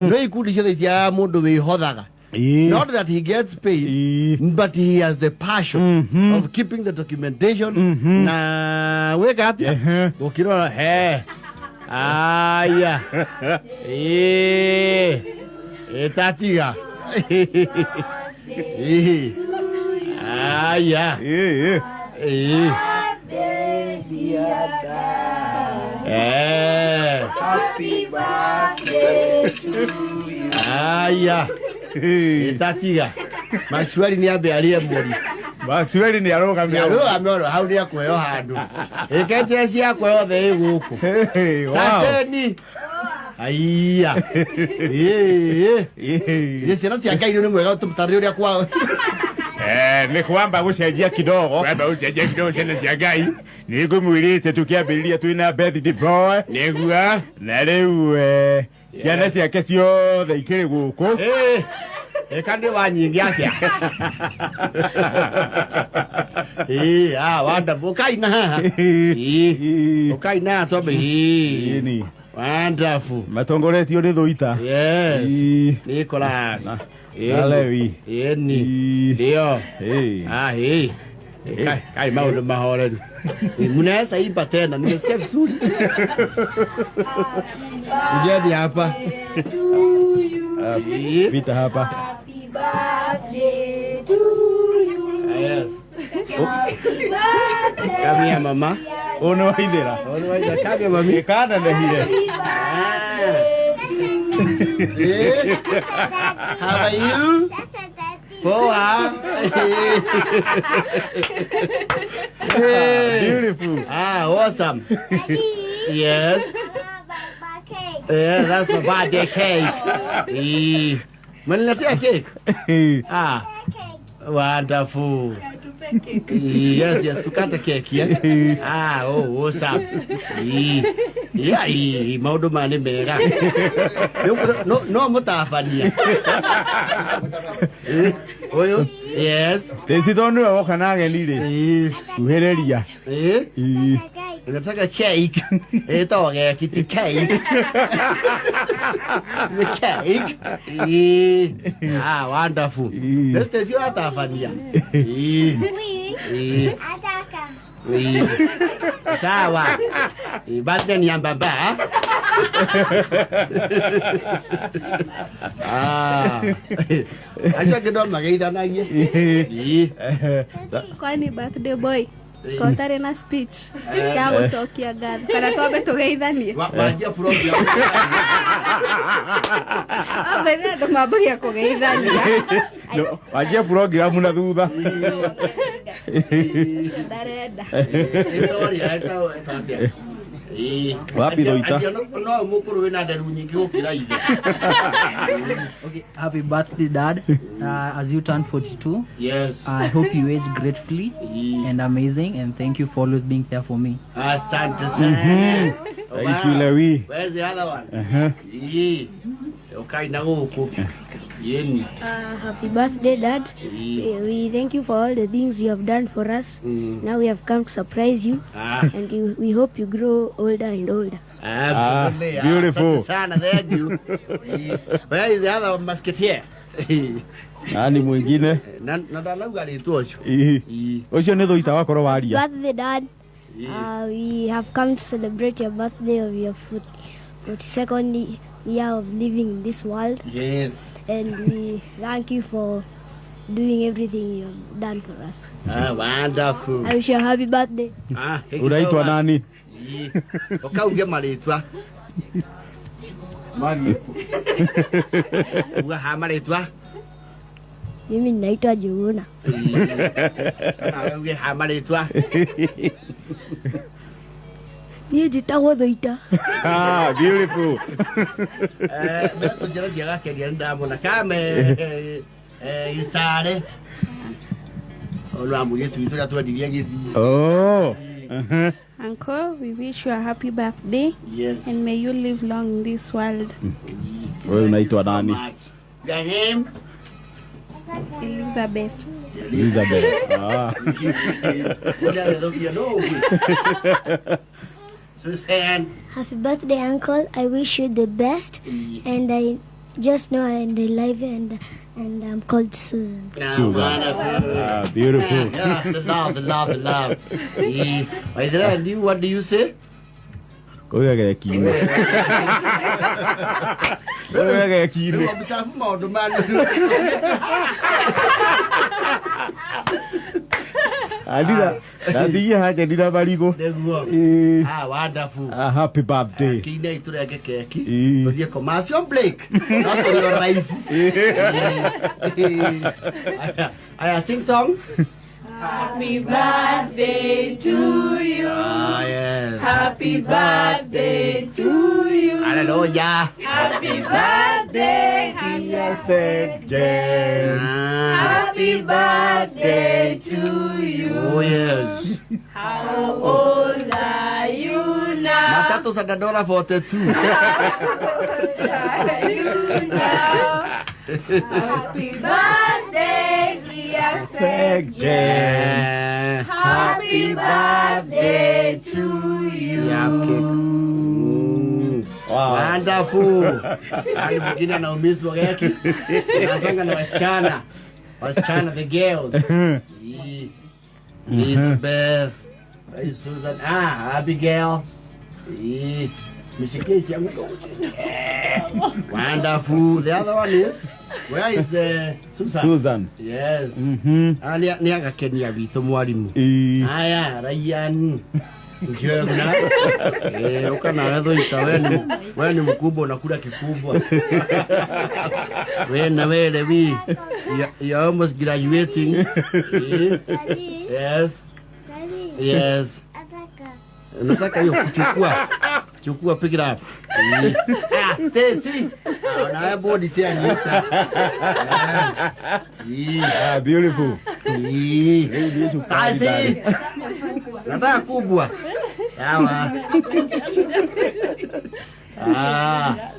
No ikundi ciothe cia mundu wihothaga. Not that he gets paid, but he has the passion of keeping the documentation. Na weka atia ukirora he aya tatiga aya happy birthday to you. Aya tatiga Maxwell ni abe alie muri Maxwell ni aroga amero how dia kweyo handu ekete cia kweyo the guku sasa ni aya yesi na cia kairo ni mwega tumtari uria kwa ni kwamba gucenjia kidogo cena cia ngai ni ngumwirite tukiambiriria twina birthday boy negua na riu ciana ciake ciothe ikiri guku kandi wanyingi atia wonderful kaina haha ukaina tobe ni wonderful matongoretio ni thuita yes Nicholas Lewi ni ndio kai maundu mahore mnaweza imba tena nimesikia vizuri ujeni hapa vita hapa Happy birthday to you. yes Happy birthday. kami ya mama ono waithira kami ya mami kana nehire how are you poa beautiful awesome yes yeah that's my birthday cake Maniletea cake wonderful yes tukata cake awesome maundu mane mega no mutafania oyo yes Stacy tonu woka na gelire uhereria nataka cake etoge kiti cake the cake wonderful Stacy atafania sawa birthday ni mbaba acha kidogo magaithanagie Kwani birthday boy kotare na speech ya gucokia ngatho kana twambe tugeithanie wajia program abethe ndo mambagia kugeithania wajia program na thutha ndarenda wapi doita no mukuru wina nderu nyingi gukira ithe Okay, happy birthday, Dad. As you turn 42, yes I hope you age gratefully and amazing, and thank you for always being there for me. asante sana thank you Lewi where's the other one okay na guku yeni happy birthday, Dad. We thank you for all the things you have done for us. Now we have come to surprise you, and we hope you grow older and older. absolutely beautiful. asante sana thank you where is the other musketeer nani mwingine na dalauga ritwa ucio ucio ni thuita wakoro waria Birthday, Dad. We have come to celebrate your birthday of your 42nd year of living in this world, yes and we thank you for doing everything you have done for us. wonderful I wish you a happy birthday. unaitwa nani ukauge maritwa mami uga ha maritwa Mimi ninaitwa Juguna. na uge ha maritwa Niĩ njĩtagwo Thoita. beautiful meto jera jega keria ndamona kame isare olwa muye tuito ya twadiria githi oh Uncle, we wish you a happy birthday yes and may you live long in this world. wewe unaitwa nani your name Elizabeth. Elizabeth Happy birthday, Uncle. I wish you the best, and I Just know I live and I'm called Susan. Susan. Beautiful. Yeah, the love. And you, what do you say? Oya kine. Oya kine. Adira, dadi haja dira baligo. Wonderful. Happy birthday. Kine iturege keki. Tuthie commercial break. Not to your life. I sing song. Happy birthday to you. Yes. Happy birthday to you. Hallelujah. Happy birthday, Jen. Happy birthday to you. Oh yes. How old are you now? Matatu sa $1.42. You now. Happy birthday, dear Jen. Happy birthday to you. We have cake. Wow. Wonderful. Ani mwingine anaumizwa yake. Anasanga na wasichana. Wasichana the girls. Elizabeth. Susan. Abigail. Mishikesi yangu. Wonderful. The other one is, where is the Susan? Yes. Ni agakenia vitu mwalimu. Haya, Ryan. Njema. Ukana wewe ita wewe ni mkubwa unakula kikubwa. Wewe na wewe we you are almost graduating. Yes. Yes. Nataka hiyo chukua pick it up. Stacy. Na body si anita. Beautiful. Stacy. Nataka kubwa. Sawa.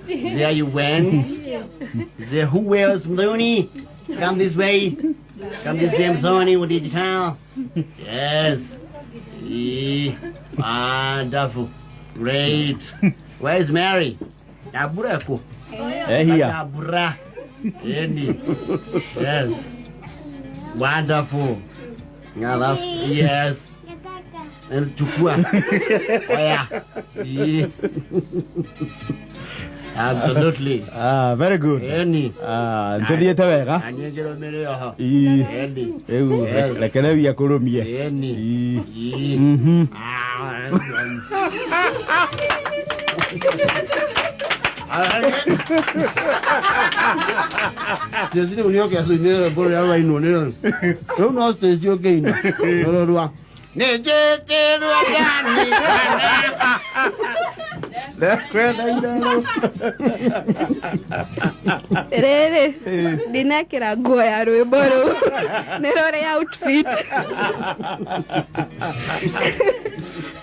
There you went. There who else, Mzoni? Come this way, Mzoni, with digital. Yes. Wonderful. Great. Where is Mary? Abura ko. Here. Abura. Andy. Yes. Wonderful. Yeah, that's yes. And chukua. Oh yeah. Absolutely. Very good. Andy. Ndiye wega. Anyengero mere ho. Andy. Lekele bya kolomie. Andy. Desde unió que su dinero por allá y no no. No no estés yo que no. No no. Ne je te no ya ni. La kwenda ina. Rere, ndinekera nguo ya rwimbo rũu nĩrore outfit.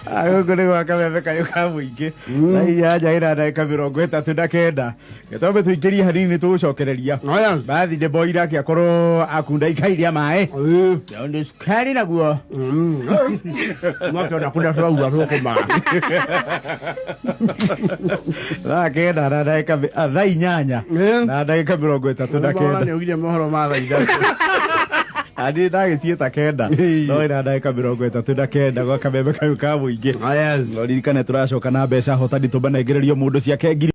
Agũkũ nĩ gwaka mbembe kayũ ka mũingĩ na ihanja ĩna ndagĩka 39 gĩtũmbe tũingĩrie hanini tũgũcokereria bathi nĩ boira akĩakorwo akunda ikairia maĩ nĩ sukari naguo Mwaka kuna sababu ya kuma. thaa kenda na ndagĩka thaa inyanya na ndagĩka 39 Nĩ ugire mohoro ma thaa ithatũ. Andi ndagĩciĩta kenda no ĩna ndagĩka 39 gwa kameme kayũ ka mũingĩ. Ririkane tũracoka na mbeca hotani tũmanengererio mũndũ ciake ngiri